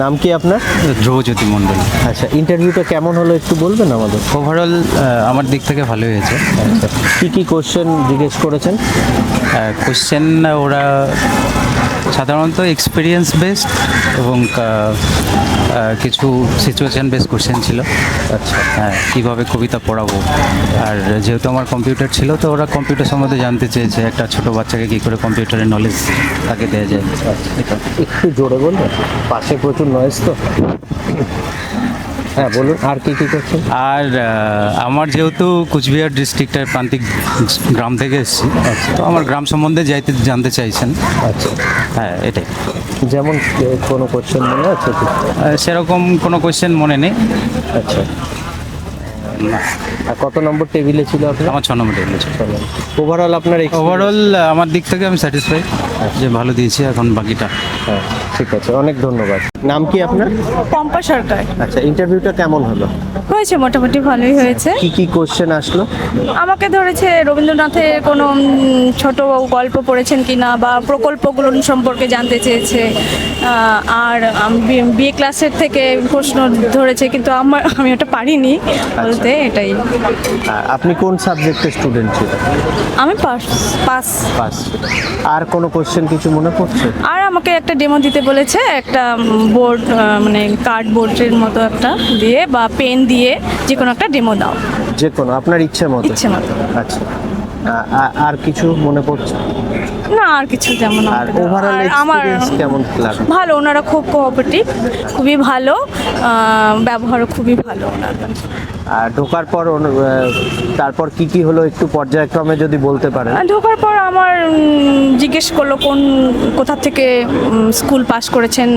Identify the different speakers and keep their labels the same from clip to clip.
Speaker 1: নাম কি আপনার?
Speaker 2: ধ্রুবজ্যোতি মণ্ডল।
Speaker 1: আচ্ছা, ইন্টারভিউটা কেমন হলো একটু বলবেন আমাদের?
Speaker 2: ওভারঅল আমার দিক থেকে ভালোই হয়েছে।
Speaker 1: আচ্ছা, কী কী কোশ্চেন জিজ্ঞেস করেছেন?
Speaker 2: কোশ্চেন ওরা সাধারণত এক্সপিরিয়েন্স বেসড এবং কিছু সিচুয়েশান বেসড কোশ্চেন ছিল।
Speaker 1: আচ্ছা,
Speaker 2: হ্যাঁ, কীভাবে কবিতা পড়াবো, আর যেহেতু আমার কম্পিউটার ছিল তো ওরা কম্পিউটার সম্বন্ধে জানতে চেয়েছে, একটা ছোটো বাচ্চাকে কী করে কম্পিউটারের নলেজ তাকে দেওয়া যায়।
Speaker 1: একটু জোরে বলবেন, পাশে প্রচুর নয়েজ তো। হ্যাঁ বলুন, আর কী কী করছেন?
Speaker 2: আর আমার যেহেতু কুচবিহার ডিস্ট্রিক্টের প্রান্তিক গ্রাম থেকে এসেছি, তো আমার গ্রাম সম্বন্ধে জানতে চাইছেন।
Speaker 1: আচ্ছা,
Speaker 2: হ্যাঁ এটাই।
Speaker 1: যেমন কোনো কোশ্চেন মনে আছে কি?
Speaker 2: সেরকম কোনো কোয়েশ্চেন মনে নেই।
Speaker 1: আচ্ছা, আর কত নম্বর টেবিলে ছিল আপনার?
Speaker 2: আমার 6 নম্বর টেবিলে ছিল।
Speaker 1: ওভারঅল আপনার
Speaker 2: ওভারঅল আমার দিক থেকে আমি স্যাটিসফাই যে ভালো দিয়েছি, এখন বাকিটা।
Speaker 1: হ্যাঁ, ঠিক আছে, অনেক ধন্যবাদ। নাম কি আপনার?
Speaker 3: পম্পা সরকার।
Speaker 1: আচ্ছা, ইন্টারভিউটা কেমন হলো?
Speaker 3: হয়েছে, মোটামুটি ভালোই হয়েছে।
Speaker 1: কি কি কোশ্চেন আসলো?
Speaker 3: আমাকে ধরেছে রবীন্দ্রনাথের কোনো ছোট গল্প পড়েছেন কিনা বা প্রকল্পগুলো সম্পর্কে জানতে চেয়েছে। আর বিএ ক্লাসের থেকে প্রশ্ন ধরেছে, কিন্তু আমি ওটা পারিনি বলতে, এটাই।
Speaker 1: আপনি কোন সাবজেক্টের স্টুডেন্ট ছিলেন?
Speaker 3: আমি পাস।
Speaker 1: পাস। আর কোনো কোশ্চেন কিছু মনে পড়ছে?
Speaker 3: আর আমাকে একটা ডেমো দিতে বলেছে, একটা বোর্ড, মানে কার্ডবোর্ডের মতো একটা দিয়ে বা পেন দিয়ে যে কোনো একটা ডেমো দাও।
Speaker 1: যে কোনো আপনার ইচ্ছে মতো?
Speaker 3: ইচ্ছে মতো।
Speaker 1: আচ্ছা, আর কিছু মনে পড়ছে?
Speaker 3: না, আর কিছু তেমন না।
Speaker 1: আর ওভারঅল
Speaker 3: আমার
Speaker 1: এক্সপেরিয়েন্স কেমন লাগলো?
Speaker 3: ভালো, ওনারা খুব কোঅপারেটিভ, খুবই ভালো, ব্যবহারও খুবই ভালো ওনার।
Speaker 1: আর ঢোকার পর তারপর কি কি হলো একটু পর্যায়ক্রমে যদি বলতে পারেন?
Speaker 3: ঢোকার পর আমার জিজ্ঞেস করলো কোথা থেকে স্কুল পাস করেছেন,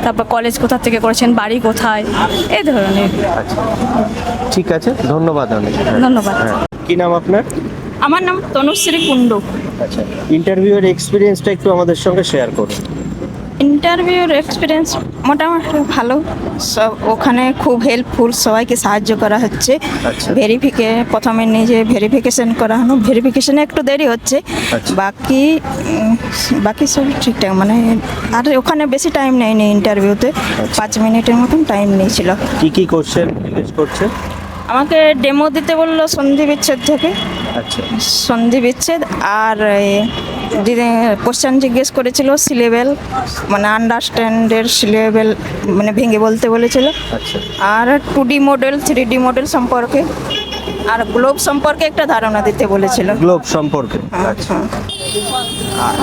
Speaker 3: তারপর কলেজ কোথা থেকে করেছেন, বাড়ি কোথায়, এই ধরনের।
Speaker 1: আচ্ছা, ঠিক আছে, ধন্যবাদ অনেক।
Speaker 3: ধন্যবাদ।
Speaker 1: কি নাম আপনার?
Speaker 4: আমার নাম তনুশ্রী কুণ্ডু।
Speaker 1: আচ্ছা, ইন্টারভিউয়ের এক্সপিরিয়েন্সটা একটু আমাদের সঙ্গে শেয়ার করুন।
Speaker 4: ইন্টারভিউর এক্সপিরিয়েন্স মোটামুটি ভালো, সব ওখানে খুব হেল্পফুল, সবাইকে সাহায্য করা হচ্ছে।
Speaker 1: আচ্ছা।
Speaker 4: প্রথমে নিজে ভেরিফিকেশন করানো, ভেরিফিকেশনে একটু দেরি হচ্ছে।
Speaker 1: আচ্ছা।
Speaker 4: বাকি সব ঠিকঠাক, মানে আর ওখানে বেশি টাইম নেয়নি ইন্টারভিউতে, 5 মিনিটের মতন টাইম নিয়েছিল।
Speaker 1: কি কি কোশ্চেন জিজ্ঞেস করছে?
Speaker 4: আমাকে ডেমো দিতে বললো সন্ধি বিচ্ছেদ থেকে,
Speaker 1: আচ্ছা,
Speaker 4: সন্ধি বিচ্ছেদ। আর কোশ্চেন জিজ্ঞেস করেছিল সিলেবেল, মানে আন্ডারস্ট্যান্ডের সিলেবেল, মানে ভেঙে বলতে বলেছিল।
Speaker 1: আচ্ছা,
Speaker 4: আর 2D মডেল, 3D মডেল সম্পর্কে, আর গ্লোব সম্পর্কে একটা ধারণা দিতে বলেছিল।
Speaker 1: গ্লোব সম্পর্কে।
Speaker 4: আচ্ছা,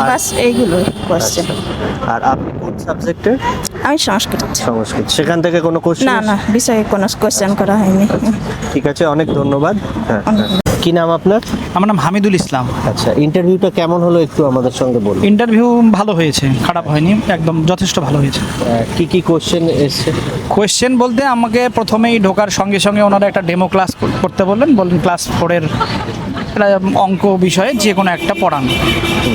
Speaker 4: বাস এইগুলো কোশ্চেন।
Speaker 1: আর আপনি কোন সাবজেক্টে?
Speaker 4: আমি সংস্কৃত।
Speaker 1: সংস্কৃত। সেখান থেকে কোনো কোশ্চেন?
Speaker 4: না, বিষয়ে কোনো কোশ্চেন করা হয়নি।
Speaker 1: ঠিক আছে, অনেক ধন্যবাদ। হ্যাঁ। কি নাম আপনার?
Speaker 5: আমার নাম হামিদুল ইসলাম।
Speaker 1: আচ্ছা, ইন্টারভিউটা কেমন হলো একটু আমাদের সঙ্গে বলুন।
Speaker 5: ইন্টারভিউ ভালো হয়েছে, খারাপ হয়নি, একদম যথেষ্ট ভালো হয়েছে।
Speaker 1: কি কি কোশ্চেন এসছে?
Speaker 5: কোয়েশ্চেন বলতে আমাকে প্রথমেই ঢোকার সঙ্গে সঙ্গে ওনারা একটা ডেমো ক্লাস করতে বললেন ক্লাস 4-এর একটা অঙ্ক বিষয়ে যে কোনো একটা পড়ান।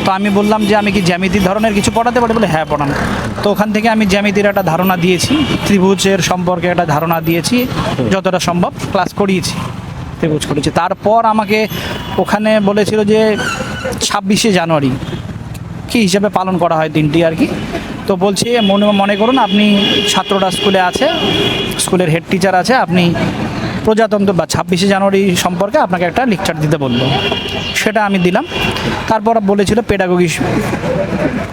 Speaker 5: তো আমি বললাম যে আমি কি জ্যামিতির ধরনের কিছু পড়াতে পারি, বলে হ্যাঁ পড়ান। তো ওখান থেকে আমি জ্যামিতির একটা ধারণা দিয়েছি, ত্রিভুজের সম্পর্কে একটা ধারণা দিয়েছি, যতটা সম্ভব ক্লাস করিয়েছি, ত্রিভুজ করেছি। তারপর আমাকে ওখানে বলেছিল যে 26শে জানুয়ারি কী হিসাবে পালন করা হয় দিনটি আর কি। তো বলছি মনে করুন আপনি ছাত্ররা স্কুলে আছে, স্কুলের হেড টিচার আছে, আপনি প্রজাতন্ত্র বা 26শে জানুয়ারি সম্পর্কে আপনাকে একটা লেকচার দিতে বললো, সেটা আমি দিলাম। তারপর বলেছিল পেডাগোগি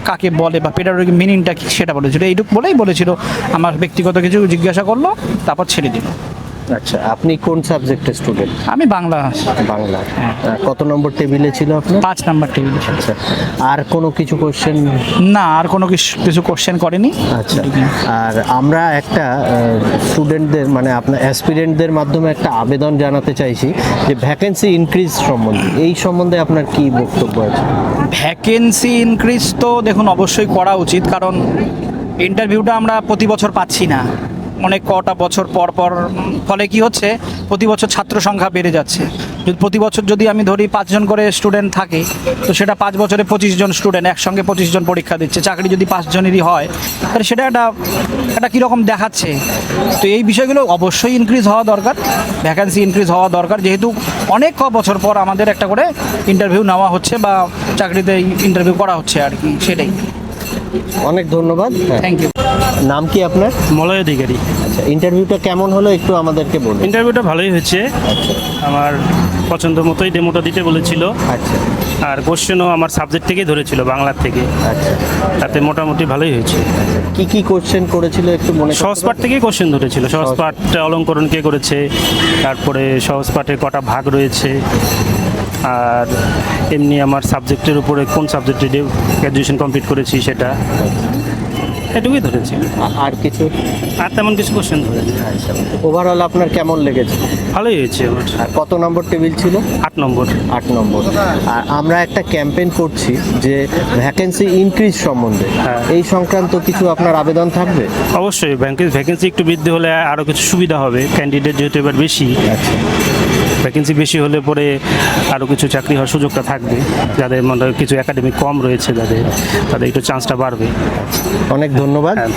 Speaker 5: কাকে বলে বা পেডাগোগি মিনিংটা কী সেটা বলেছিল, এইটুকু বলেই বলেছিল। আমার ব্যক্তিগত কিছু জিজ্ঞাসা করলো, তারপর ছেড়ে দিল।
Speaker 1: আচ্ছা, আপনি কোন সাবজেক্টের স্টুডেন্ট?
Speaker 5: আমি বাংলা।
Speaker 1: বাংলা। কত নম্বর টেবিলে ছিল আপনার?
Speaker 5: 5 নম্বর টেবিলে।
Speaker 1: আচ্ছা, আর কোনো কিছু কোশ্চেন?
Speaker 5: না, আর কোনো কিছু কোশ্চেন করেনি।
Speaker 1: আচ্ছা, আর আমরা একটা স্টুডেন্টদের মানে আপনার অ্যাসপিরেন্টদের মাধ্যমে একটা আবেদন জানাতে চাইছি যে ভ্যাকেন্সি ইনক্রিজ সম্বন্ধে, এই সম্বন্ধে আপনার কি বক্তব্য আছে?
Speaker 5: ভ্যাকেন্সি ইনক্রিজ তো দেখুন অবশ্যই করা উচিত, কারণ ইন্টারভিউটা আমরা প্রতি বছর পাচ্ছি না, অনেক কটা বছর পর পর। ফলে কি হচ্ছে, প্রতি বছর ছাত্র সংখ্যা বেড়ে যাচ্ছে। প্রতি বছর যদি আমি ধরি 5 জন করে স্টুডেন্ট থাকে, তো সেটা 5 বছরে 25 জন স্টুডেন্ট একসঙ্গে 25 জন পরীক্ষা দিচ্ছে। চাকরি যদি 5 জনেরই হয়, তাহলে সেটা একটা কীরকম দেখাচ্ছে। তো এই বিষয়গুলো অবশ্যই ইনক্রিজ হওয়া দরকার, ভ্যাকেন্সি ইনক্রিজ হওয়া দরকার, যেহেতু অনেক বছর পর আমাদের একটা করে ইন্টারভিউ নেওয়া হচ্ছে বা চাকরিতে ইন্টারভিউ করা হচ্ছে আর কি, সেটাই।
Speaker 1: অনেক ধন্যবাদ। হ্যাঁ।
Speaker 5: Thank you.
Speaker 1: নাম কি আপনার?
Speaker 6: মলয় অধিকারী।
Speaker 1: আচ্ছা, ইন্টারভিউটা কেমন হলো একটু আমাদেরকে বলুন।
Speaker 6: ইন্টারভিউটা ভালোই হয়েছে, আমার পছন্দ মতোই ডেমোটা দিতে বলেছিল,
Speaker 1: আচ্ছা
Speaker 6: আর কোশ্চেনও আমার সাবজেক্ট থেকেই ধরেছিল, বাংলার থেকে।
Speaker 1: আচ্ছা,
Speaker 6: তাতে মোটামুটি ভালোই হয়েছে।
Speaker 1: কি কি কোশ্চেন করেছিল একটু মনে করতে
Speaker 6: সহজ পাঠ
Speaker 1: পারবেন?
Speaker 6: থেকেই কোশ্চেন ধরেছিল, সহজ পাঠটা অলঙ্করণ কে করেছে, তারপরে সহজ পাঠে কটা ভাগ রয়েছে, আর এমনি আমার সাবজেক্টের উপরে কোন সাবজেক্টে গ্র্যাজুয়েশন কমপ্লিট করেছি সেটা, এটুকুই ধরেছি।
Speaker 1: আর কিছু?
Speaker 6: আর তেমন কিছু কোশ্চেন ধরেছি।
Speaker 1: আচ্ছা, ওভারঅল আপনার কেমন লেগেছে?
Speaker 6: ভালোই হয়েছে আমার।
Speaker 1: আর কত নম্বর টেবিল ছিল?
Speaker 6: 8 নম্বর।
Speaker 1: 8 নম্বর। আর আমরা একটা ক্যাম্পেইন করছি যে ভ্যাকেন্সি ইনক্রিজ সম্বন্ধে,
Speaker 6: হ্যাঁ।
Speaker 1: এই সংক্রান্ত কিছু আপনার আবেদন থাকবে?
Speaker 6: অবশ্যই ভ্যাকেন্সি একটু বৃদ্ধি হলে আরও কিছু সুবিধা হবে, ক্যান্ডিডেট যেহেতু এবার বেশি,
Speaker 1: আচ্ছা,
Speaker 6: ভ্যাকেন্সি বেশি হলে পরে আরও কিছু চাকরি হওয়ার সুযোগটা থাকবে, যাদের মনে হয় কিছু একাডেমি কম রয়েছে, যাদের তাদের একটু চান্সটা বাড়বে।
Speaker 1: অনেক ধন্যবাদ।
Speaker 6: হ্যাঁ।